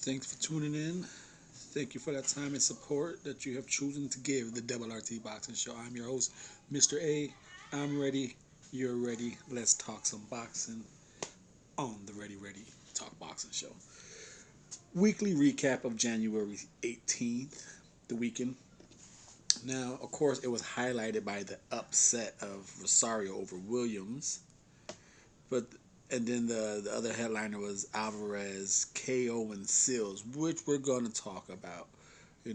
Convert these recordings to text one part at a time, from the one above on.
Thanks for tuning in. Thank you for that time and support that you have chosen to give the RRT Boxing Show. I'm your host, Mr. A. I'm ready. You're ready. Let's talk some boxing on the Ready Talk Boxing Show. Weekly recap of January 18th, the weekend. Now, of course, it was highlighted by the upset of Rosario over Williams, but and then the other headliner was Alvarez, KO, and Seals, which we're going to talk about.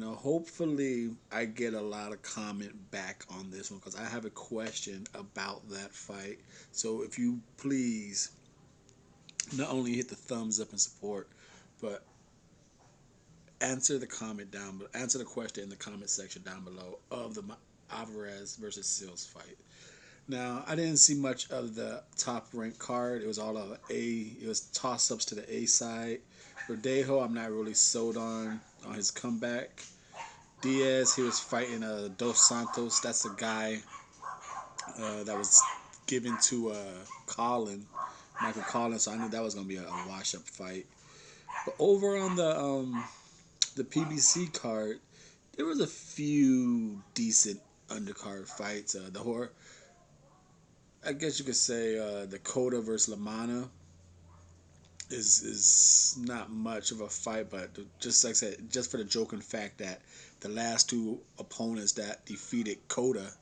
Hopefully I get a lot of comment back on this one because I have a question about that fight. So if you please not only hit the thumbs up and support, but answer the question in the comment section down below of the Alvarez versus Seals fight. Now, I didn't see much of the top ranked card. It was all of it was toss ups to the A side. Verdejo, I'm not really sold on his comeback. Diaz, he was fighting Dos Santos. That's the guy that was given to Michael Collins. So I knew that was gonna be a wash up fight. But over on the PBC card, there was a few decent undercard fights. I guess you could say the Cota versus Lamana is not much of a fight, but just like I said, just for the joking fact that the last two opponents that defeated Cota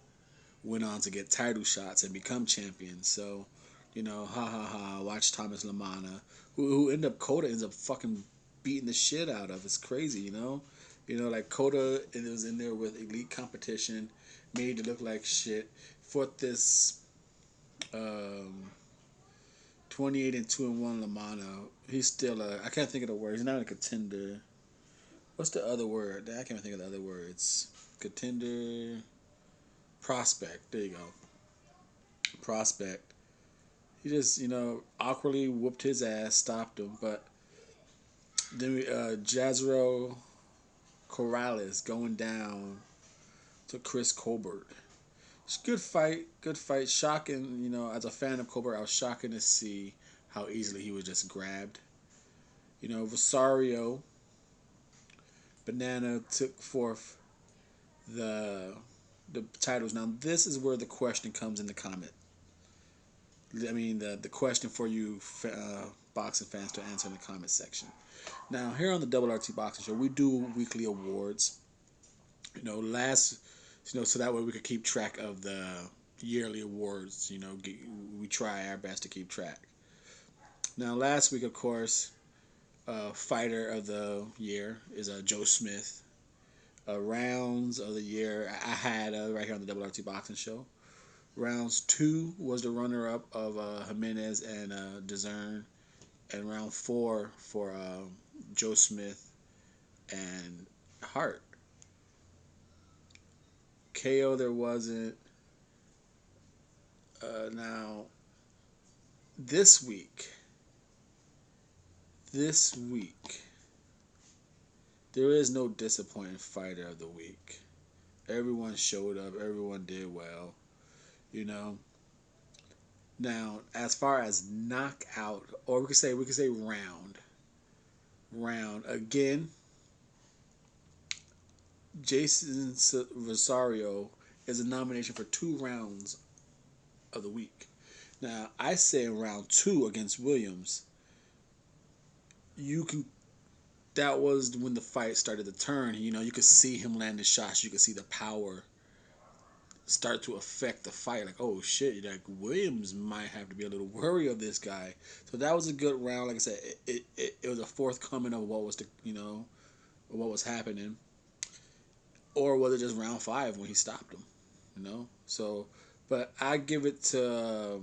went on to get title shots and become champions. So, ha ha ha. Watch Thomas Lamana, who Cota ends up fucking beating the shit out of. It's crazy, like Cota, it was in there with elite competition, made it look like shit. Fought this 28-2-1 Lamana. He's still I can't think of the word. He's not a contender. What's the other word? I can't think of the other words. Contender, prospect. There you go. Prospect. He just awkwardly whooped his ass, stopped him, but then Jazro Corrales going down to Chris Colbert. It's a good fight. Good fight. Shocking. As a fan of Colbert, I was shocking to see how easily he was just grabbed. Rosario Banana took forth the titles. Now this is where the question comes in the comment. I mean the question for you boxing fans to answer in the comment section. Now here on the RRT Boxing Show, we do weekly awards. So that way we could keep track of the yearly awards. We try our best to keep track. Now last week, of course, fighter of the year is Joe Smith. Rounds of the year I had right here on the RRT Boxing Show. Rounds 2 was the runner-up of Jimenez and DAZN, and round 4 for Joe Smith and Hart. KO there wasn't. Now this week there is no disappointing fighter of the week. Everyone showed up. Everyone did well. Now, as far as knockout, or we could say round again. Jason Rosario is a nomination for 2 rounds of the week. Now, I say in round 2 against Williams, that was when the fight started to turn. You could see him landing shots. You could see the power start to affect the fight. Like, oh shit, like Williams might have to be a little worried of this guy. So that was a good round. Like I said, it was a forthcoming of what was what was happening. Or was it just round 5 when he stopped him? So, but I give it to.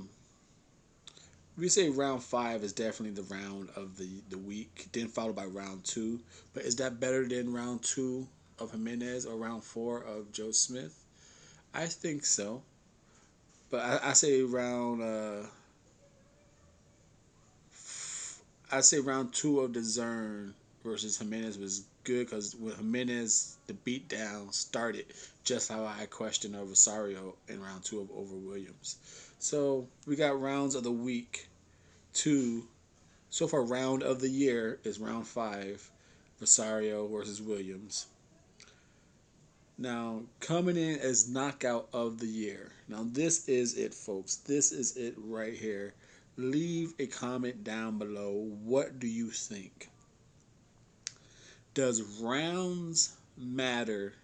We say round 5 is definitely the round of the week, then followed by round 2. But is that better than round 2 of Jimenez or round 4 of Joe Smith? I think so. But I say round. I say round 2 of DAZN versus Jimenez was good because with Jimenez, the beatdown started just how I questioned Rosario in round 2 over Williams. So we got rounds of the week 2. So far, round of the year is round 5. Rosario versus Williams. Now, coming in as knockout of the year. Now, this is it, folks. This is it right here. Leave a comment down below. What do you think? Does rounds matter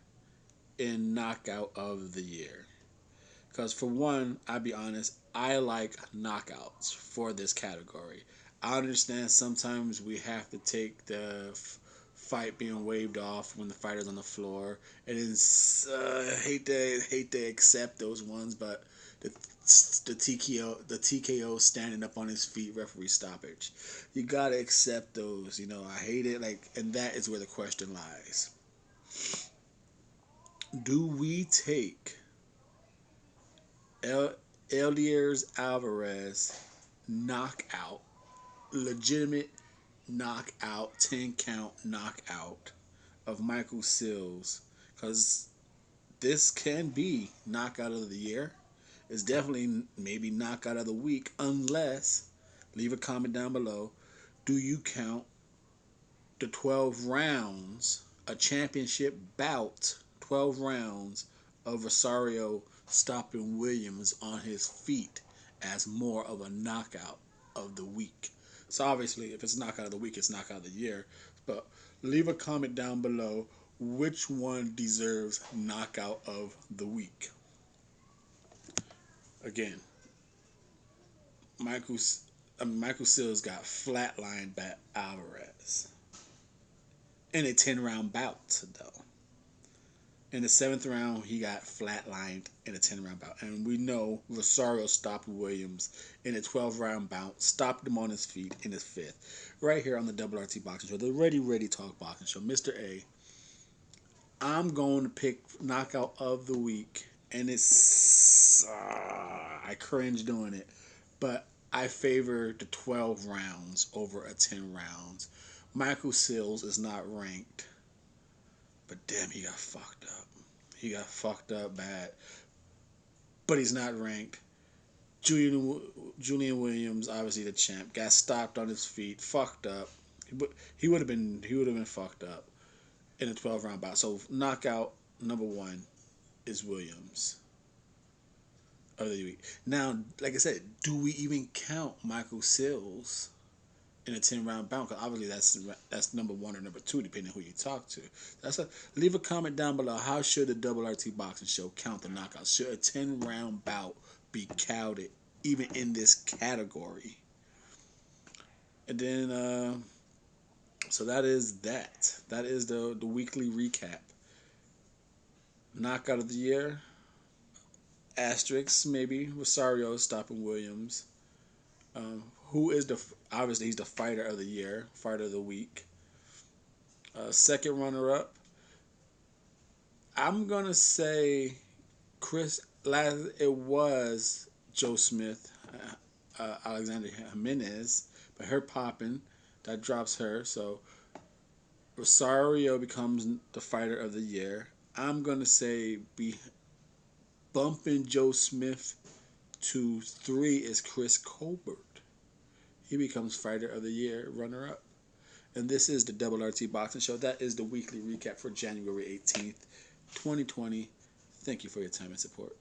in knockout of the year? Because for one, I'll be honest, I like knockouts for this category. I understand sometimes we have to take the fight being waved off when the fighter's on the floor, and it's hate to accept those ones, but the TKO standing up on his feet, referee stoppage, you gotta accept those. I hate it. And that is where the question lies. Do we take El Elders Alvarez knockout, legitimate knockout, 10 count knockout of Michael Sills? Because this can be knockout of the year. It's definitely maybe knockout of the week, unless, leave a comment down below, do you count the 12 rounds, a championship bout, 12 rounds of Rosario stopping Williams on his feet as more of a knockout of the week? So obviously, if it's knockout of the week, it's knockout of the year. But leave a comment down below which one deserves knockout of the week. Again, Michael Sills got flatlined by Alvarez in a 10-round bout, though. In the 7th round, he got flatlined in a 10-round bout. And we know Rosario stopped Williams in a 12-round bout, stopped him on his feet in his 5th. Right here on the RRT Boxing Show, the Ready Talk Boxing Show. Mr.A, I'm going to pick knockout of the week. And it's... I cringe doing it. But I favor the 12 rounds over a 10 rounds. Michael Sills is not ranked. But damn, he got fucked up. He got fucked up bad. But he's not ranked. Julian Williams, obviously the champ, got stopped on his feet, fucked up. He would have been fucked up in a 12-round bout. So knockout number 1 is Williams of the week. Now, like I said, do we even count Michael Sills in a 10-round bout? Because obviously that's number 1 or number 2, depending on who you talk to. Leave a comment down below. How should the RRT Boxing Show count the knockouts? Should a 10-round bout be counted even in this category? And then, so that is that. That is the weekly recap. Knockout of the year. Asterisks, maybe. Rosario stopping Williams. Who is obviously he's the fighter of the year, fighter of the week. Second runner-up, I'm gonna say it was Joe Smith, Alexander Jimenez, but her popping, that drops her. So Rosario becomes the fighter of the year. I'm gonna say bumping Joe Smith to 3 is Chris Colbert. He becomes fighter of the year, runner-up. And this is the RRT Boxing Show. That is the weekly recap for January 18th, 2020. Thank you for your time and support.